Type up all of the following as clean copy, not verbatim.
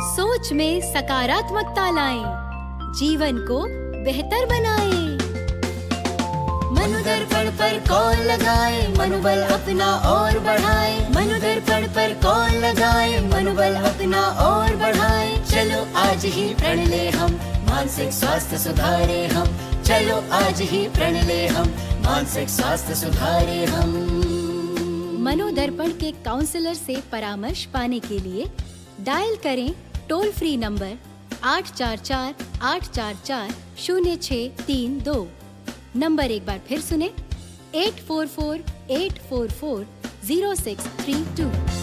सोच में सकारात्मकता लाएं, जीवन को बेहतर बनाएं। मनोदर्पण पर कॉल लगाएं, मनोबल अपना और बढ़ाएं। मनोदर्पण पर कॉल लगाएं, मनोबल अपना और बढ़ाएं। चलो आज ही प्रण ले हम, मानसिक स्वास्थ्य सुधारे हम। चलो आज ही प्रण ले हम, मानसिक स्वास्थ्य सुधारे हम। मनोदर्पण के काउंसलर से परामर्श पाने के लिए डायल करें टोल फ्री नंबर 844-844-0632। नंबर एक बार फिर सुने 844-844-0632।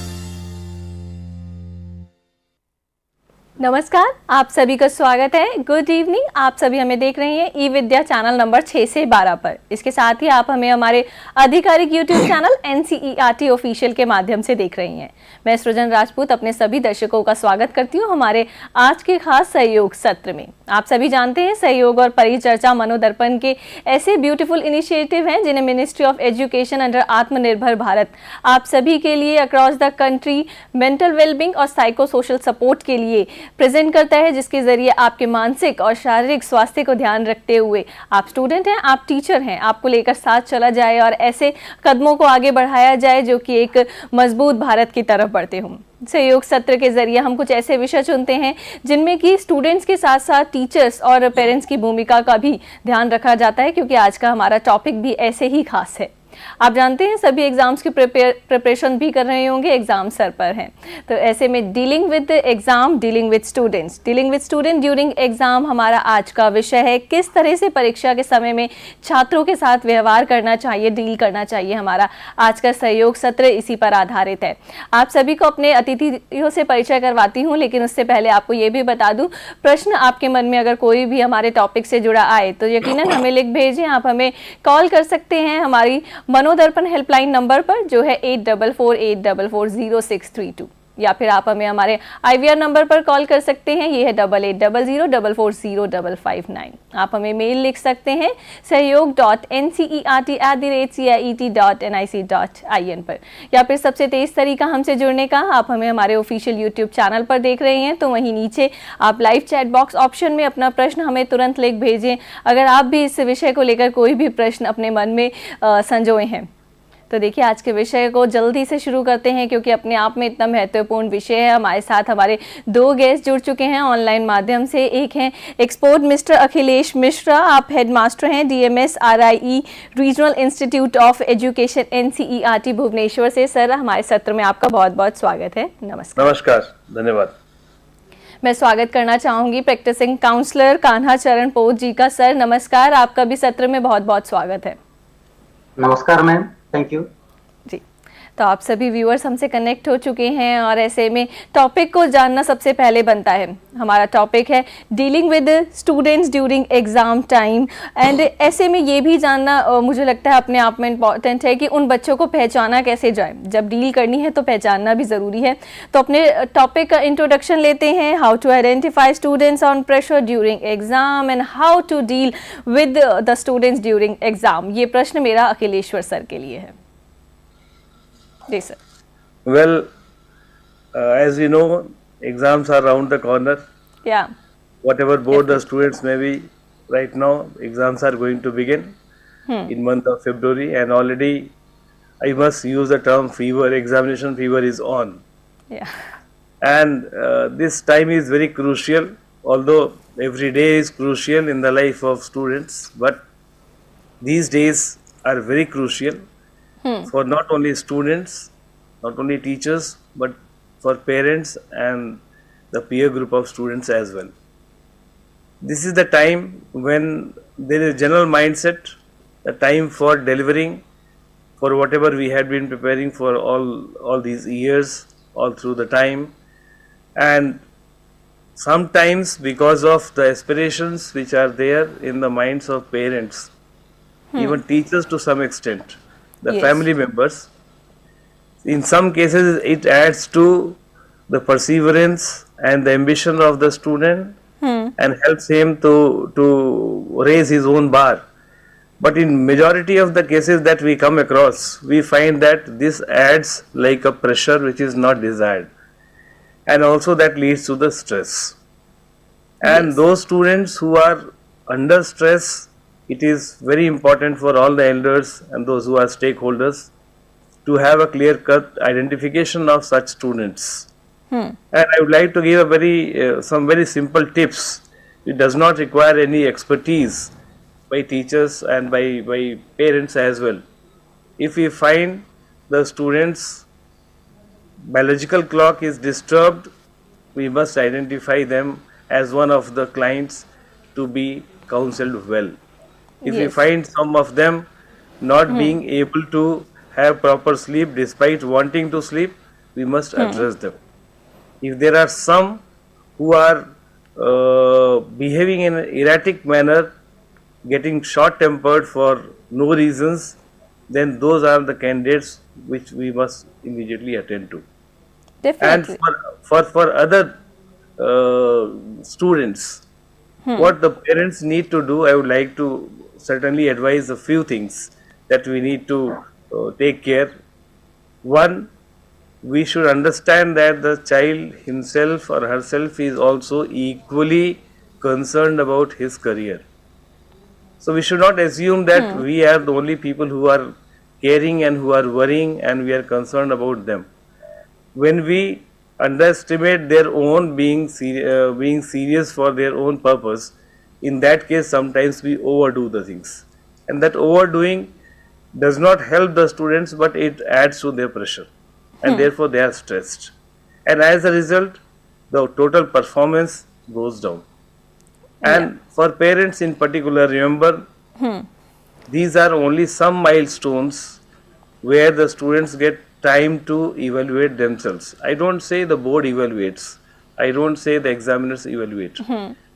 नमस्कार, आप सभी का स्वागत है। Good evening. आप सभी हमें देख रहे हैं eVidya चैनल नंबर 6 से 12 पर। इसके साथ ही आप हमें हमारे आधिकारिक यूट्यूब चैनल ncertofficial के माध्यम से देख रही हैं। मैं सृजन राजपूत अपने सभी दर्शकों का स्वागत करती हूं हमारे आज के खास सहयोग सत्र में। आप सभी जानते हैं सहयोग और परिचर्चा मनोदर्पण के ऐसे ब्यूटीफुल इनिशिएटिव हैं जिन्हें मिनिस्ट्री ऑफ एजुकेशन अंडर आत्मनिर्भर भारत आप सभी के लिए across the country mental wellbeing और साइकोसोशल सपोर्ट के लिए प्रेजेंट करता है, जिसके जरिए आपके मानसिक और शारीरिक स्वास्थ्य को ध्यान रखते हुए आप स्टूडेंट हैं, आप टीचर हैं, आपको लेकर साथ चला जाए और ऐसे कदमों को आगे बढ़ाया जाए जो कि एक मजबूत भारत की तरफ बढ़ते हों। सहयोग सत्र के जरिए हम कुछ ऐसे विषय चुनते हैं जिनमें कि स्टूडेंट्स के साथ साथ टीचर्स और पेरेंट्स की भूमिका का भी ध्यान रखा जाता है, क्योंकि आज का हमारा टॉपिक भी ऐसे ही खास है। आप जानते हैं सभी एग्जाम्स की प्रिपरेशन भी कर रहे होंगे, एग्जाम सर पर हैं। तो ऐसे में dealing with exam, dealing with students, dealing with student during exam हमारा आज का विषय है। किस तरह से परीक्षा के समय में छात्रों के साथ व्यवहार करना चाहिए, डील करना चाहिए, हमारा आज का सहयोग सत्र इसी पर आधारित है। आप सभी को अपने अतिथियों से परिचय करवाती हूँ, लेकिन उससे पहले आपको ये भी बता दूँ, प्रश्न आपके मन में अगर कोई भी हमारे टॉपिक से जुड़ा आए तो यकीनन हमें लिख भेजें। आप हमें कॉल कर सकते हैं हमारी मनोदर्पण हेल्पलाइन नंबर पर जो है 8448440632, या फिर आप हमें हमारे IVR नंबर पर कॉल कर सकते हैं, ये है 8800440559। आप हमें मेल लिख सकते हैं sahyog.ncert@ciet.nic.in पर, या फिर सबसे तेज तरीका हमसे जुड़ने का, आप हमें हमारे ऑफिशियल यूट्यूब चैनल पर देख रहे हैं तो वहीं नीचे आप लाइव चैट बॉक्स ऑप्शन में अपना प्रश्न हमें तुरंत लिख भेजें। अगर आप भी इस विषय को लेकर कोई भी प्रश्न अपने मन में संजोए हैं तो देखिए आज के विषय को जल्दी से शुरू करते हैं, क्योंकि अपने आप में इतना महत्वपूर्ण विषय है। हमारे साथ हमारे दो गेस्ट जुड़ चुके हैं ऑनलाइन माध्यम से। एक हैं एक्सपोर्ट मिस्टर अखिलेश मिश्रा, आप हेडमास्टर हैं DMS RIE regional institute of education NCERT Bhubaneswar से। सर, हमारे सत्र में आपका बहुत बहुत स्वागत है। नमस्कार। नमस्कार, धन्यवाद। मैं स्वागत करना चाहूँगी प्रैक्टिसिंग काउंसलर कान्हा चरण पोत जी का। सर नमस्कार, आपका भी सत्र में बहुत बहुत स्वागत है। नमस्कार मैम, थैंक यू जी। तो आप सभी व्यूअर्स हमसे कनेक्ट हो चुके हैं और ऐसे में टॉपिक को जानना सबसे पहले बनता है। हमारा टॉपिक है dealing with students during exam time, and ऐसे में ये भी जानना मुझे लगता है अपने आप में इम्पॉर्टेंट है कि उन बच्चों को पहचाना कैसे जाए। जब डील करनी है तो पहचानना भी ज़रूरी है। तो अपने टॉपिक का इंट्रोडक्शन लेते हैं, how to identify students on pressure during exam and how to deal with the students during exam. ये प्रश्न मेरा अखिलेश्वर सर के लिए है। जी sir. Well, as we know, exams are around the corner. Yeah. Whatever board the students may be right now, exams are going to begin in month of February, and already I must use the term fever. Examination fever is on. Yeah. And this time is very crucial. Although every day is crucial in the life of students, but these days are very crucial. For not only students, not only teachers, but for parents and the peer group of students as well. This is the time when there is general mindset, the time for delivering for whatever we had been preparing for all these years, all through the time. And sometimes because of the aspirations which are there in the minds of parents, even teachers to some extent, the family members, in some cases it adds to the perseverance and the ambition of the student and helps him to raise his own bar. But in majority of the cases that we come across, we find that this adds like a pressure which is not desired. and also that leads to the stress. And Yes. those students who are under stress, it is very important for all the elders and those who are stakeholders to have a clear cut identification of such students. And I would like to give a some very simple tips. It does not require any expertise by teachers and by parents as well. If we find the students' biological clock is disturbed, we must identify them as one of the clients to be counseled well. If we Yes. find some of them not being able to have proper sleep despite wanting to sleep, we must address them. If there are some who are behaving in an erratic manner, getting short tempered for no reasons, then those are the candidates which we must immediately attend to. And Definitely. for other students, what the parents need to do, I would like to certainly advise a few things that we need to take care. One, we should understand that the child himself or herself is also equally concerned about his career. So we should not assume that we are the only people who are caring and who are worrying and we are concerned about them. When we underestimate their own being serious for their own purpose, in that case sometimes we overdo the things, and that overdoing does not help the students, but it adds to their pressure, and therefore they are stressed, and as a result the total performance goes down. And for parents in particular, remember, these are only some milestones where the students get time to evaluate themselves. I don't say the board evaluates, I don't say the examiners evaluate,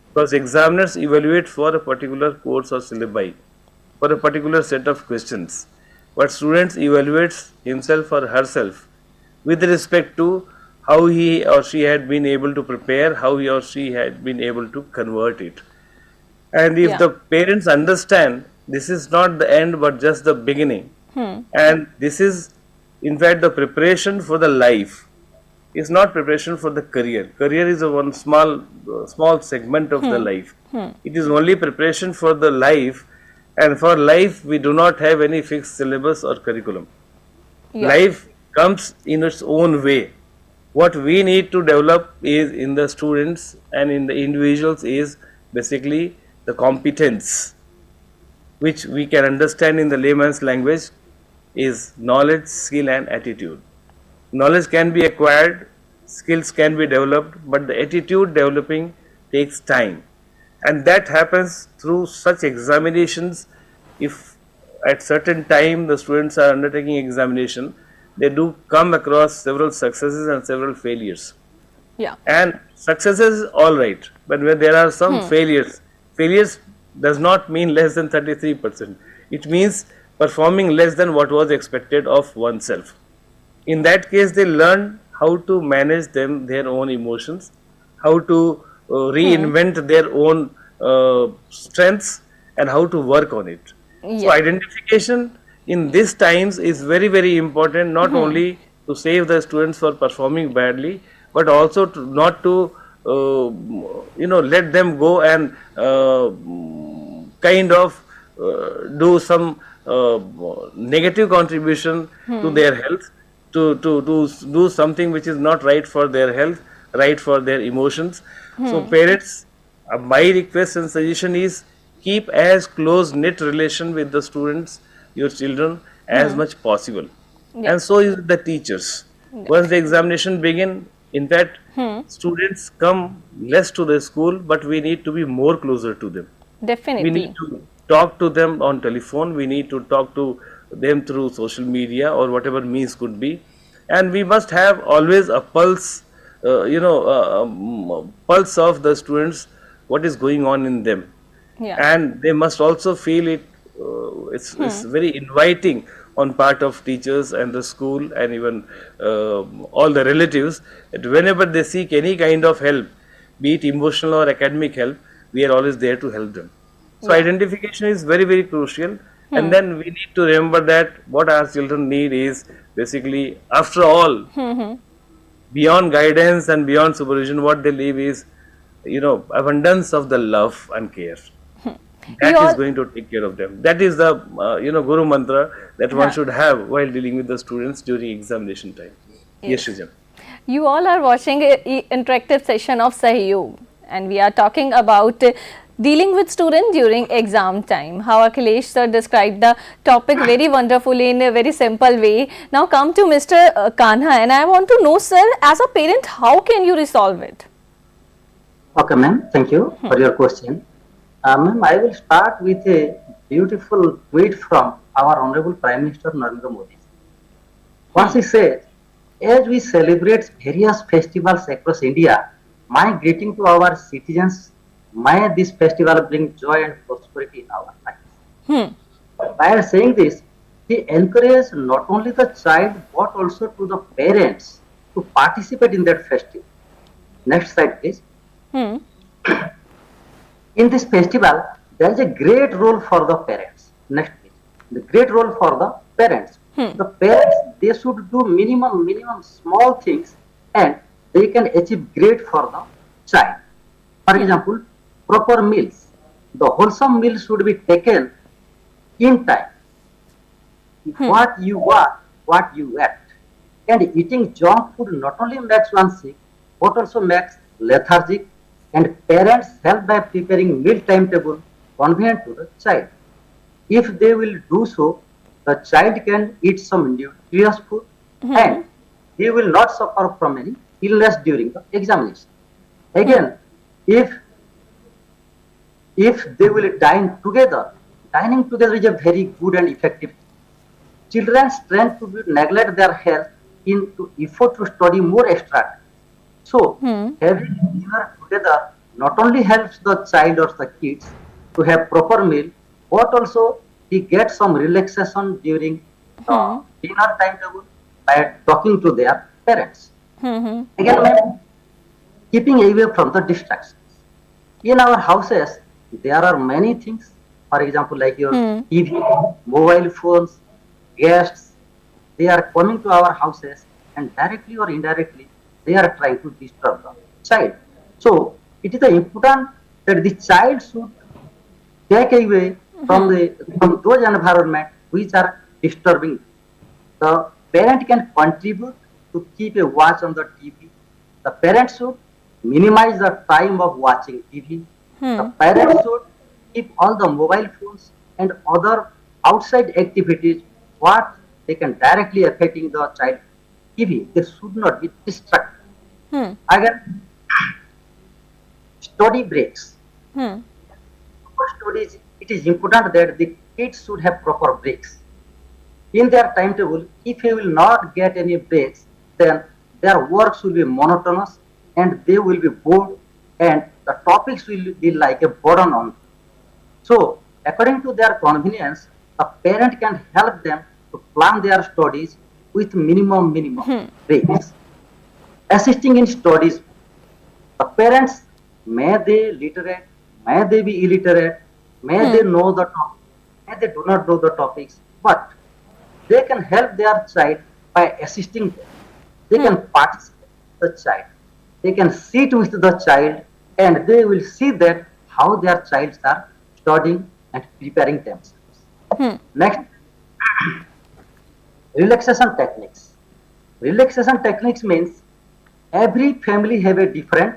because examiners evaluate for a particular course or syllabi, for a particular set of questions, but students evaluates himself or herself with respect to how he or she had been able to prepare, how he or she had been able to convert it. And if Yeah. the parents understand this is not the end but just the beginning, and this is in fact the preparation for the life, is not preparation for the career. Career is a one small segment of the life. It is only preparation for the life, and for life we do not have any fixed syllabus or curriculum. Yeah. Life comes in its own way. What we need to develop is in the students and in the individuals is basically the competence, which we can understand in the layman's language is knowledge, skill and attitude. Knowledge can be acquired, skills can be developed, but the attitude developing takes time, and that happens through such examinations. If at certain time the students are undertaking examination, they do come across several successes and several failures. Yeah. And successes, all right, but when there are some failures does not mean less than 33%. It means performing less than what was expected of oneself. In that case, they learn how to manage their own emotions, how to reinvent their own strengths, and how to work on it. So Yeah. identification in these times is very, very important, not only to save the students for performing badly, but also to not to let them go and kind of do some negative contribution to their health, to do something which is not right for their health, right for their emotions. So parents, my request and suggestion is keep as close knit relation with the students, your children, as much possible. And so is the teachers. Once the examination begin, in fact, students come less to the school, but we need to be more closer to them. We Definitely. need to talk to them on telephone, we need to talk to them through social media or whatever means could be, and we must have always a pulse, pulse of the students, what is going on in them. Yeah. And they must also feel it, it's very inviting on part of teachers and the school and even all the relatives, that whenever they seek any kind of help, be it emotional or academic help, we are always there to help them. So identification is very, very crucial, and then we need to remember that what our children need is basically, after all, beyond guidance and beyond supervision, what they leave is, abundance of the love and care. That You is all, going to take care of them. That is the, Guru mantra that one Huh. should have while dealing with the students during examination time. Yes, Srijam. you all are watching a interactive session of Sahyog, and we are talking about dealing with students during exam time. How Akhilesh sir described the topic very wonderfully in a very simple way. Now come to Mr. Kanha, and I want to know, sir, as a parent, how can you resolve it? Okay, ma'am. Thank you for your question. Ma'am, I will start with a beautiful tweet from our Honorable Prime Minister Narendra Modi. Once he said, as we celebrate various festivals across India, my greeting to our citizens, may this festival bring joy and prosperity in our lives. Hmm. By saying this, he encouraged not only the child but also to the parents to participate in that festival. Next slide, please. Hmm. In this festival, there is a great role for the parents. Next, please. The great role for the parents. The parents, they should do minimum small things, and they can achieve great for the child. For example, proper meals. The wholesome meal should be taken in time. What you want, what you eat. And eating junk food not only makes one sick, but also makes lethargic, and parents help by preparing meal timetable convenient to the child. If they will do so, the child can eat some nutritious food and he will not suffer from any illness during the examination. Again, if they will dine together, dining together is a very good and effective thing. Children tend to neglect their health into effort to study more extra. So, having dinner together not only helps the child or the kids to have proper meal, but also he gets some relaxation during the dinner timetable by talking to their parents. Again, ma'am, keeping away from the distractions. In our houses, there are many things. For example, like your TV, mobile phones, guests. They are coming to our houses, and directly or indirectly, they are trying to disturb the child. So, it is important that the child should take away from those environments which are disturbing. The parent can contribute to keep a watch on the TV. The parent should minimize the time of watching TV. The parent should keep all the mobile phones and other outside activities what they can directly affecting the child TV. They should not be distracted. Again, study breaks. For studies, it is important that the kids should have proper breaks. In their timetable, if they will not get any breaks, then their works will be monotonous and they will be bored and the topics will be like a burden on them. So, according to their convenience, the parent can help them to plan their studies with minimum breaks. Assisting in studies, the parents, may they literate, may they be illiterate, may they know the topic, may they do not know the topics, but they can help their child by assisting them. They can participate with the child. They can sit with the child and they will see that how their childs are studying and preparing themselves. Next, relaxation techniques. Relaxation techniques means every family have a different,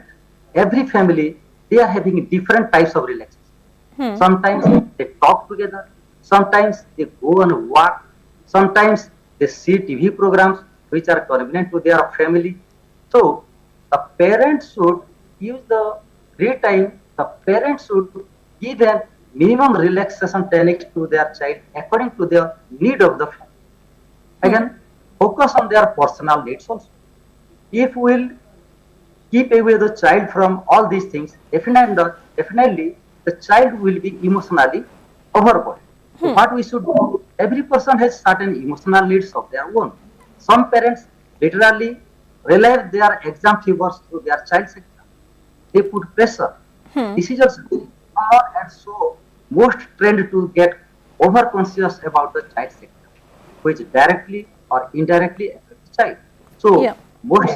every family, they are having different types of relaxation. Sometimes they talk together, sometimes they go and walk, sometimes they see TV programs which are convenient to their family. So, the parents should use the free time, the parents should give a minimum relaxation techniques to their child according to the need of the family. Again, focus on their personal needs also. If we will keep away the child from all these things, definitely the child will be emotionally overboard. So what we should do, every person has certain emotional needs of their own. Some parents literally relieve their exam fevers to their child's exam. They put pressure. This is also very common and so most trend to get overconscious about the child's exam, which directly or indirectly affect the child. So most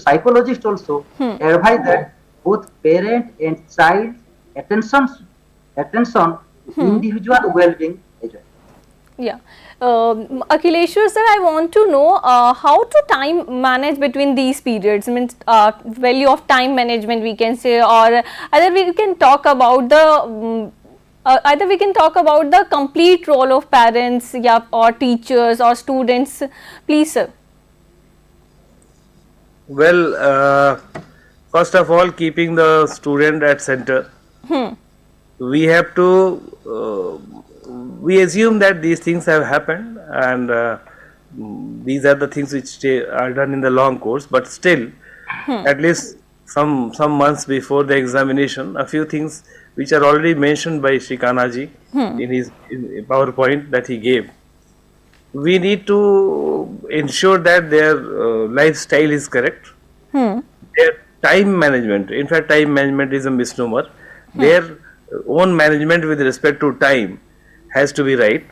psychologists also advise that both parent and child attention to individual well-being as well. Yeah. Akhileshwar sir, I want to know how to time manage between these periods. Means value of time management we can say, or either we can talk about the complete role of parents, yeah, or teachers or students. Please, sir. Well, first of all, keeping the student at center, we have to we assume that these things have happened, and these are the things which are done in the long course. But still, at least some months before the examination, a few things which are already mentioned by Shikanaji in his PowerPoint that he gave. We need to ensure that their lifestyle is correct. Their time management, in fact, time management is a misnomer. Their own management with respect to time has to be right.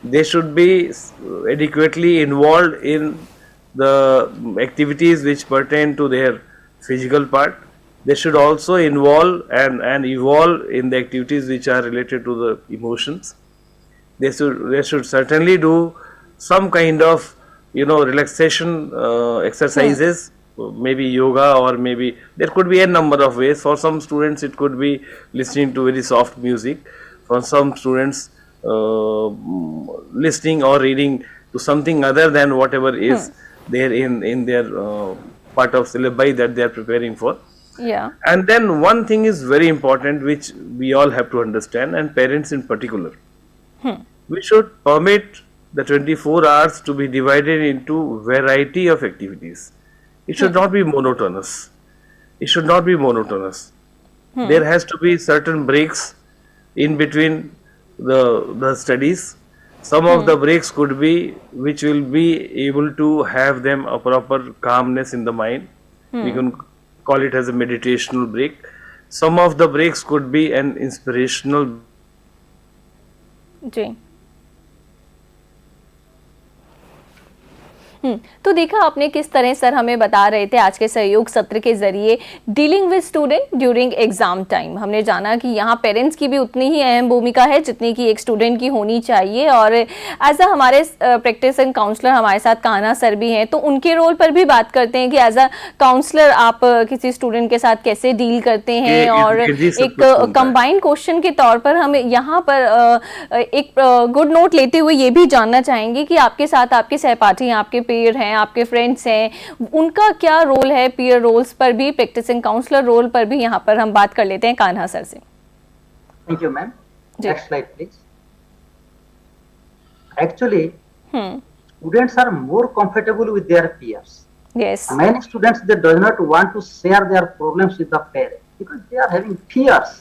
They should be adequately involved in the activities which pertain to their physical part. They should also involve and evolve in the activities which are related to the emotions. They should certainly do some kind of relaxation exercises, maybe yoga, or maybe there could be a number of ways. For some students it could be listening to very soft music. For some students listening or reading to something other than whatever is there in their part of syllabi that they are preparing for. Yeah. And then one thing is very important which we all have to understand, and parents in particular. We should permit the 24 hours to be divided into variety of activities. It should not be monotonous. It should not be monotonous. There has to be certain breaks in between the studies. Some of the breaks could be which will be able to have them a proper calmness in the mind. We can call it as a meditational break. Some of the breaks could be an inspirational. जी. तो देखा आपने किस तरह sir हमें बता रहे थे आज के सहयोग सत्र के जरिए dealing with student during exam time. हमने जाना कि यहाँ पेरेंट्स की भी उतनी ही अहम भूमिका है जितनी कि एक स्टूडेंट की होनी चाहिए, और एज अ हमारे प्रैक्टिसिंग काउंसलर हमारे साथ कान्हा सर भी हैं, तो उनके रोल पर भी बात करते हैं कि एज अ काउंसलर आप किसी स्टूडेंट के साथ कैसे डील करते हैं। और एक कंबाइंड क्वेश्चन के तौर पर हम यहाँ पर एक गुड नोट लेते हुए ये भी जानना चाहेंगे कि आपके साथ आपके सहपाठी, आपके पीयर हैं, आपके फ्रेंड्स हैं, उनका क्या रोल है पीयर रोल्स पर भी, प्रैक्टिसिंग काउंसलर रोल पर भी यहाँ पर हम बात कर लेते हैं कान्हा सर से। Thank you ma'am. Next slide please. Actually students are more comfortable with their peers. Yes. Many students, they do not want to share their problems with the parent because they are having fears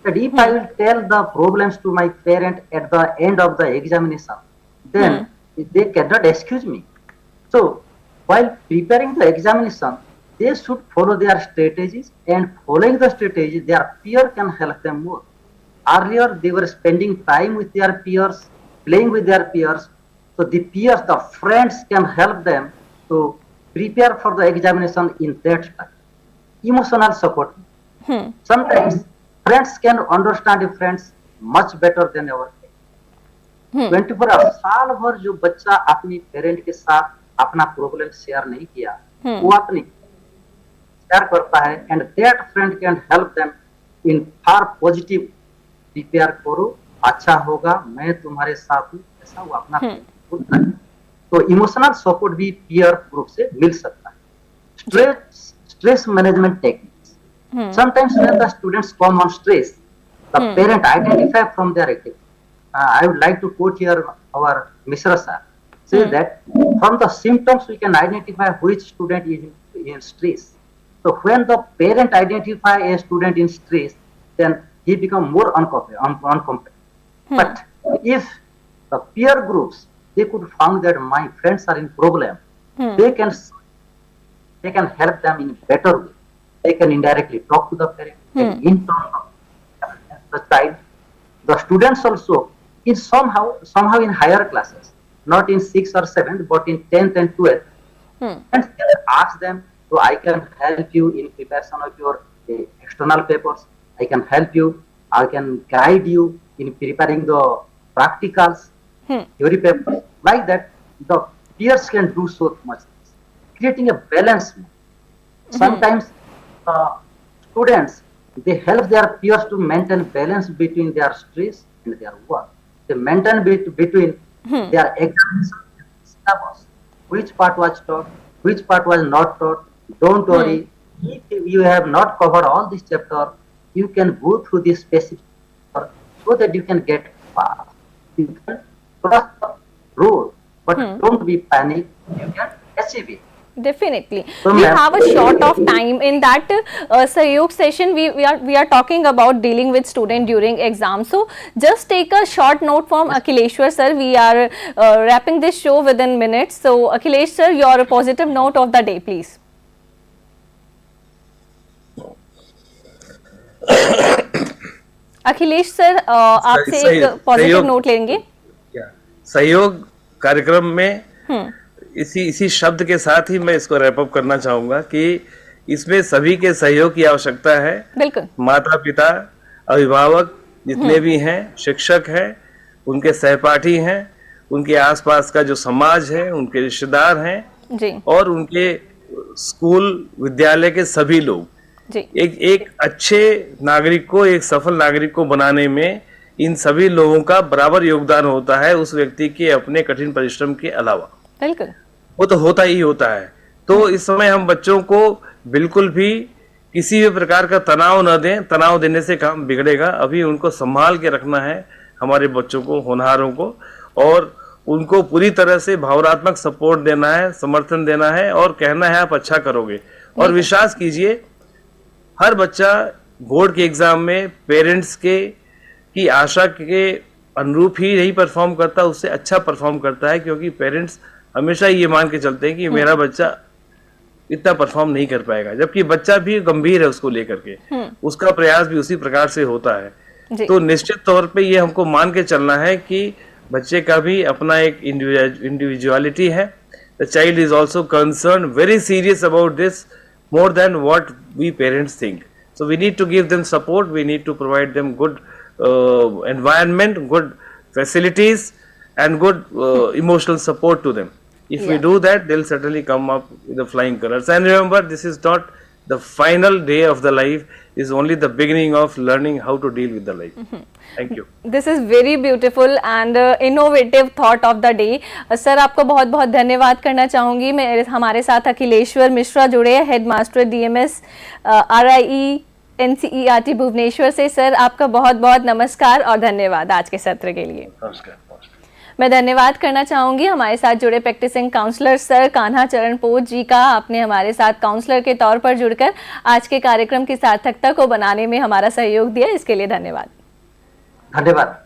that if I will tell the problems to my parent at the end of the examination, then they cannot excuse me. So while preparing the examination, they should follow their strategies, and following the strategy, their peer can help them more. Earlier, they were spending time with their peers, playing with their peers. So the peers, the friends can help them to prepare for the examination in that time. Emotional support. Sometimes friends can understand friends much better than our parents. 24 hours साल भर जो बच्चा अपनी parent के साथ अपना problem share नहीं किया, वो अपनी शेयर करता है, and that friend can help them in far positive. Prepare करो, अच्छा होगा, मैं तुम्हारे साथ हूँ, ऐसा वो अपना बोलता है। तो इमोशनल सपोर्ट भी पीयर ग्रुप से मिल सकता है। Stress management techniques. Sometimes when the students come on stress, the parent identify from there activity. I would like to quote here our Mishra sir. Say that from the symptoms we can identify which student is in stress. So when the parent identify a student in stress, then he become more uncomfortable. But if the peer groups, they could find that my friends are in problem, they can help them in a better way. They can indirectly talk to the parent, and in turn the child, the students also. Is somehow in higher classes, not in 6th or 7th, but in 10th and 12th, And ask them, so I can help you in preparation of your external papers. I can help you. I can guide you in preparing the practicals, theory papers. Like that, the peers can do so much. Creating a balance. Sometimes students, they help their peers to maintain balance between their stress and their work. They maintain between their examination and syllabus. Which part was taught, which part was not taught. Don't worry. If you have not covered all this chapter, you can go through this specific chapter so that you can get pass. You can cross the road, but don't be panic. You can achieve it. Definitely. So We have a short of time in that Sahyog session. We are talking about dealing with student during exam. So just take a short note from Akhileshwar sir. We are wrapping this show within minutes. So Akhilesh sir, your positive note of the day, please. Akhilesh sir आपसे एक positive note लेंगे। सहयोग कार्यक्रम में इसी शब्द के साथ ही मैं इसको रैप अप करना चाहूंगा कि इसमें सभी के सहयोग की आवश्यकता है। बिल्कुल। माता पिता, अभिभावक जितने भी हैं, शिक्षक हैं, उनके सहपाठी हैं, उनके आसपास का जो समाज है, उनके रिश्तेदार हैं जी, और उनके स्कूल विद्यालय के सभी लोग जी। एक अच्छे नागरिक को, एक सफल नागरिक को बनाने में इन सभी लोगों का बराबर योगदान होता है, उस व्यक्ति के अपने कठिन परिश्रम के अलावा। बिल्कुल, वो तो होता ही होता है। तो इस समय हम बच्चों को बिल्कुल भी किसी भी प्रकार का तनाव न दें। तनाव देने से काम बिगड़ेगा। अभी उनको संभाल के रखना है, हमारे बच्चों को, होनहारों को, और उनको पूरी तरह से भावनात्मक सपोर्ट देना है, समर्थन देना है और कहना है आप अच्छा करोगे। और विश्वास कीजिए, हर बच्चा बोर्ड के एग्जाम में पेरेंट्स की आशा के अनुरूप ही नहीं परफॉर्म करता, उससे अच्छा परफॉर्म करता है, क्योंकि पेरेंट्स हमेशा ये मान के चलते हैं कि मेरा बच्चा इतना परफॉर्म नहीं कर पाएगा, जबकि बच्चा भी गंभीर है उसको लेकर के, उसका प्रयास भी उसी प्रकार से होता है। तो निश्चित तौर पे ये हमको मान के चलना है कि बच्चे का भी अपना एक इंडिविजुअलिटी है। The child is also concern very serious about this more than what we parents think. So we need to give them support, we need to provide them good environment, good facilities and good emotional support to them. If we do that, they'll certainly come up with the flying colors. And remember, this is not the final day of the life, is only the beginning of learning how to deal with the life. Thank you. This is very beautiful and innovative thought of the day. Sir आपको बहुत बहुत धन्यवाद करना चाहूँगी। मैं हमारे साथ अखिलेश्वर मिश्रा जुड़े हैं, head master DMS RIE NCERT Bhubaneswar से। सर आपका बहुत बहुत नमस्कार और धन्यवाद आज के सत्र के लिए। नमस्कार। मैं धन्यवाद करना चाहूँगी हमारे साथ जुड़े प्रैक्टिसिंग काउंसलर सर कान्हा चरण पोत जी का। आपने हमारे साथ काउंसलर के तौर पर जुड़कर आज के कार्यक्रम की सार्थकता को बनाने में हमारा सहयोग दिया, इसके लिए धन्यवाद। धन्यवाद।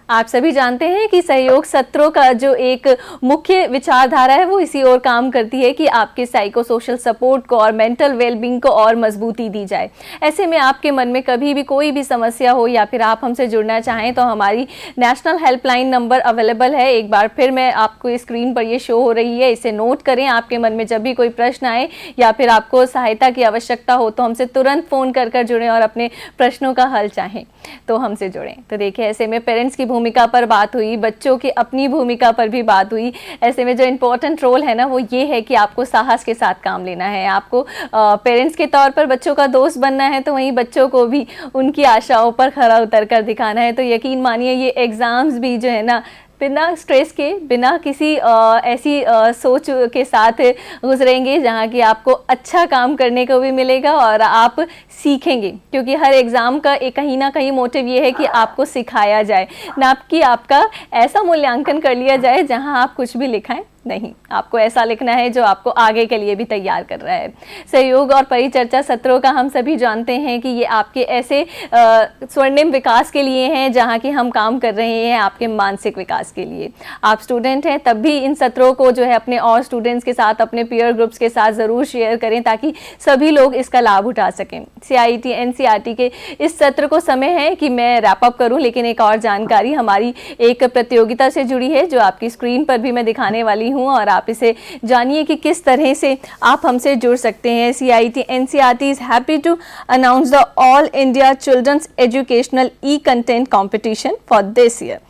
आप सभी जानते हैं कि सहयोग सत्रों का जो एक मुख्य विचारधारा है वो इसी ओर काम करती है कि आपके साइकोसोशल सपोर्ट को और मेंटल वेलबींग को और मजबूती दी जाए। ऐसे में आपके मन में कभी भी कोई भी समस्या हो या फिर आप हमसे जुड़ना चाहें तो हमारी नेशनल हेल्पलाइन नंबर अवेलेबल है। एक बार फिर मैं आपको स्क्रीन पर ये शो हो रही है, इसे नोट करें। आपके मन में जब भी कोई प्रश्न आए या फिर आपको सहायता की आवश्यकता हो तो हमसे तुरंत फ़ोन कर जुड़ें और अपने प्रश्नों का हल चाहें तो हमसे जुड़ें। तो देखिए, ऐसे में पेरेंट्स की भूमिका पर बात हुई, बच्चों की अपनी भूमिका पर भी बात हुई। ऐसे में जो इम्पोर्टेंट रोल है ना वो ये है कि आपको साहस के साथ काम लेना है। आपको पेरेंट्स के तौर पर बच्चों का दोस्त बनना है, तो वहीं बच्चों को भी उनकी आशाओं पर खरा उतर कर दिखाना है। तो यकीन मानिए ये एग्ज़ाम्स भी जो है ना बिना स्ट्रेस के, बिना किसी ऐसी सोच के साथ गुजरेंगे जहाँ कि आपको अच्छा काम करने को भी मिलेगा और आप सीखेंगे, क्योंकि हर एग्ज़ाम का एक कहीं ना कहीं मोटिव ये है कि आपको सिखाया जाए, ना कि आपका ऐसा मूल्यांकन कर लिया जाए जहाँ आप कुछ भी लिखाएं। नहीं, आपको ऐसा लिखना है जो आपको आगे के लिए भी तैयार कर रहा है। सहयोग और परिचर्चा सत्रों का हम सभी जानते हैं कि ये आपके ऐसे स्वर्णिम विकास के लिए हैं जहाँ कि हम काम कर रहे हैं आपके मानसिक विकास के लिए। आप स्टूडेंट हैं तब भी इन सत्रों को जो है अपने और स्टूडेंट्स के साथ, अपने पीयर ग्रुप्स के साथ ज़रूर शेयर करें ताकि सभी लोग इसका लाभ उठा सकें। CIT NCERT के इस सत्र को समय है कि मैं रैप अप करूँ, लेकिन एक और जानकारी हमारी एक प्रतियोगिता से जुड़ी है जो आपकी स्क्रीन पर भी मैं दिखाने वाली हूँ। हूँ और आप इसे जानिए कि किस तरह से आप हमसे जुड़ सकते हैं। CIET NCERT is happy to announce the All India Children's Educational E-Content Competition for this year.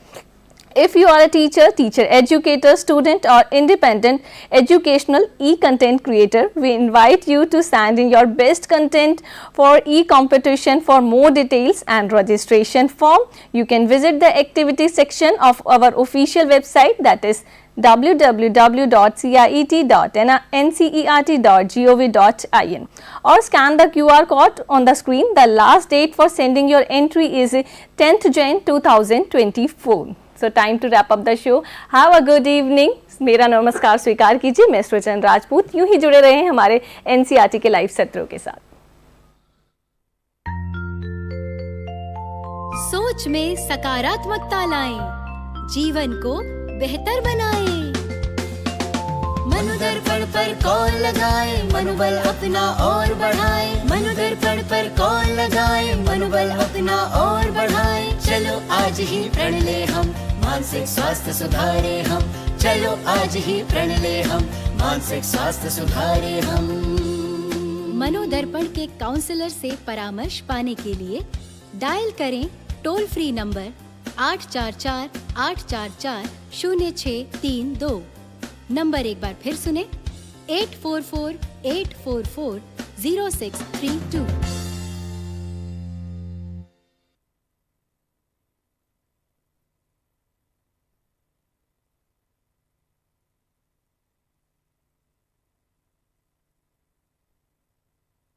If you are a teacher, educator, student or independent educational e-content creator, we invite you to send in your best content for e-competition. For more details and registration form, you can visit the activity section of our official website, that is www.ciet.ncert.gov.in, or scan the QR code on the screen. The last date for sending your entry is 10th Jan 2024. So time to wrap up the show. Have a good evening. मेरा नमस्कार स्वीकार कीजिए। मैं सृजन राजपूत। यूं ही जुड़े रहे हमारे NCERT के लाइव सत्रों के साथ। सोच में सकारात्मकता लाएं, जीवन को बेहतर बनाएं। मनोदर्पण पर कॉल लगाएं, मनोबल अपना और बढ़ाएं। मनोदर्पण पर कॉल लगाएं, मनोबल अपना और बढ़ाएं। चलो आज ही प्रण ले हम, मानसिक स्वास्थ्य सुधारे हम। चलो आज ही प्रण ले हम, मानसिक स्वास्थ्य सुधारे हम। मनोदर्पण के काउंसलर से परामर्श पाने के लिए डायल करें टोल फ्री नंबर 844-844-0632। नंबर एक बार फिर सुने 844-844-0632।